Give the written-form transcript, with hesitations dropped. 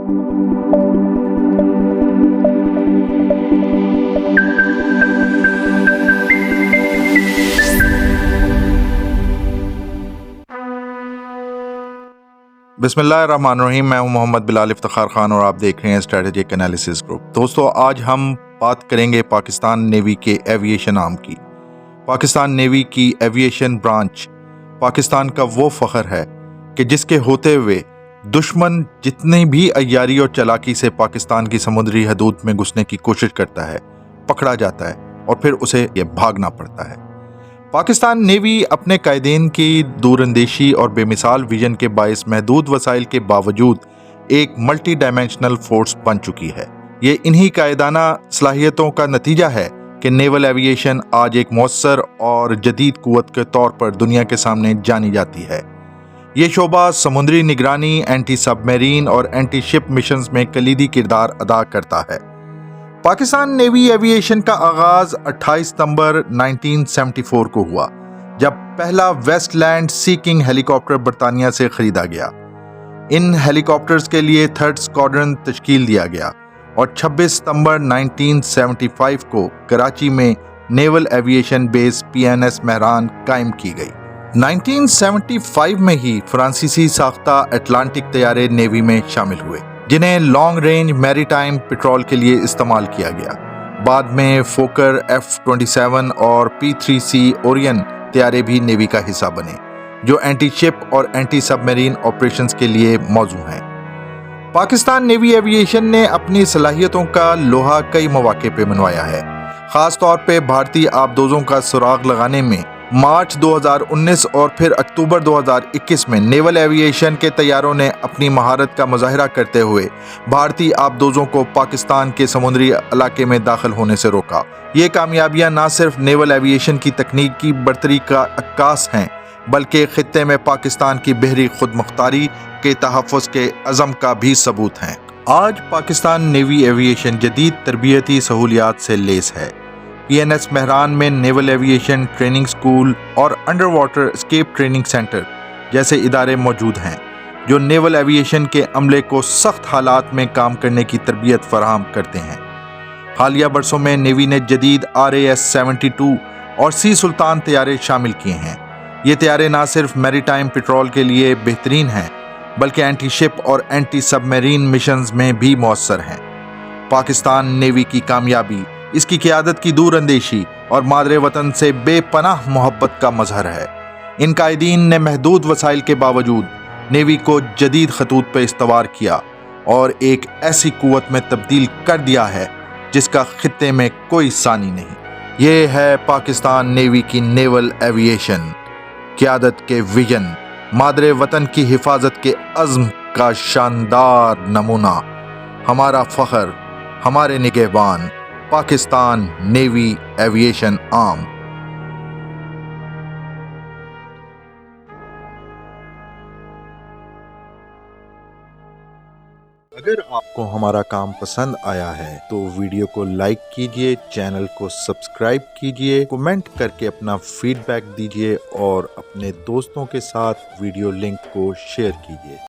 बिस्मिल्लाहिर्रहमानिर्रहीम। मैं हूं मोहम्मद बिलाल इफ्तिखार खान और आप देख रहे हैं स्ट्रेटेजिक एनालिसिस ग्रुप। दोस्तों, आज हम बात करेंगे पाकिस्तान नेवी के एविएशन आर्म की। पाकिस्तान नेवी की एविएशन ब्रांच पाकिस्तान का वो फ़ख्र है कि जिसके होते हुए दुश्मन जितनी भी अय्यारी और चालाकी से पाकिस्तान की समुद्री हदूद में घुसने की कोशिश करता है, पकड़ा जाता है और फिर उसे ये भागना पड़ता है। पाकिस्तान नेवी अपने कायदीन की दूरंदेशी और बेमिसाल विजन के बायस महदूद वसाइल के बावजूद एक मल्टी डायमेंशनल फोर्स बन चुकी है। ये इन्हीं कायदाना सलाहियतों का नतीजा है कि नेवल एविएशन आज एक मौसर और जदीद कुव्वत के तौर पर दुनिया के सामने जानी जाती है। ये शोबा समुद्री निगरानी, एंटी सबमरीन और एंटी शिप मिशंस में कलीदी किरदार अदा करता है। पाकिस्तान नेवी एविएशन का आगाज 28 सितंबर 1974 को हुआ, जब पहला वेस्टलैंड सीकिंग हेलीकॉप्टर बरतानिया से खरीदा गया। इन हेलीकॉप्टर्स के लिए 3rd स्क्वाड्रन तश्कील दिया गया और 26 सितंबर 1975 को कराची में naval aviation base PNS Mehran कायम की गई। 1975 में ही फ्रांसीसी साख्ता अटलांटिक तैयारे नेवी में शामिल हुए, जिन्हें लॉन्ग रेंज मैरीटाइम पेट्रोल के लिए इस्तेमाल किया गया। बाद में फोकर F-27 और P-3C ओरियन तैयारे भी नेवी का हिस्सा बने, जो एंटी शिप और एंटी सबमरीन ऑपरेशंस के लिए मौजू हैं। पाकिस्तान नेवी एविएशन ने अपनी सलाहियतों का लोहा कई मौके पे मनवाया है। खास तौर पे भारतीय आबदोजों का सुराग लगाने में मार्च 2019 और फिर अक्टूबर 2021 में नेवल एविएशन के तैयारों ने अपनी महारत का मुजाहिरा करते हुए भारतीय आबदोजों को पाकिस्तान के समुद्री इलाके में दाखिल होने से रोका। ये कामयाबियां न सिर्फ नेवल एविएशन की तकनीक की बरतरी का अक्कास हैं, बल्कि खित्ते में पाकिस्तान की बहरी खुदमुख्तारी के तहफ़्फ़ुज़ के अज़म का भी सबूत हैं। आज पाकिस्तान नेवी एविएशन जदीद तरबियती सहूलियात से लेस है। PNS मेहरान में नेवल एविएशन ट्रेनिंग स्कूल और under water escape training centre जैसे इदारे मौजूद हैं, जो नेवल एविएशन के अमले को सख्त हालात में काम करने की तरबियत फराहम करते हैं। हालिया बरसों में नेवी ने जदीद RAS-72 और सी सुल्तान तैयारे शामिल किए हैं। ये तैयारे न सिर्फ मैरीटाइम पेट्रोल के लिए बेहतरीन हैं, बल्कि एंटी शिप और एंटी सबमरीन मिशंस में भी मौसर हैं। पाकिस्तान नेवी की कामयाबी इसकी क़यादत की दूरअंदेशी और मादरे वतन से बेपनाह मोहब्बत का मजहर है। इन कायदीन ने महदूद वसाइल के बावजूद नेवी को जदीद खतूत पर इस्तवार किया और एक ऐसी कुव्वत में तब्दील कर दिया है जिसका खित्ते में कोई सानी नहीं। ये है पाकिस्तान नेवी की नेवल एविएशन, क़यादत के विजन, मादरे वतन की हिफाजत के अज़्म का शानदार नमूना। हमारा फ़ख्र, हमारे निगहबान, पाकिस्तान नेवी एविएशन आर्म। अगर आपको हमारा काम पसंद आया है तो वीडियो को लाइक कीजिए, चैनल को सब्सक्राइब कीजिए, कमेंट करके अपना फीडबैक दीजिए और अपने दोस्तों के साथ वीडियो लिंक को शेयर कीजिए।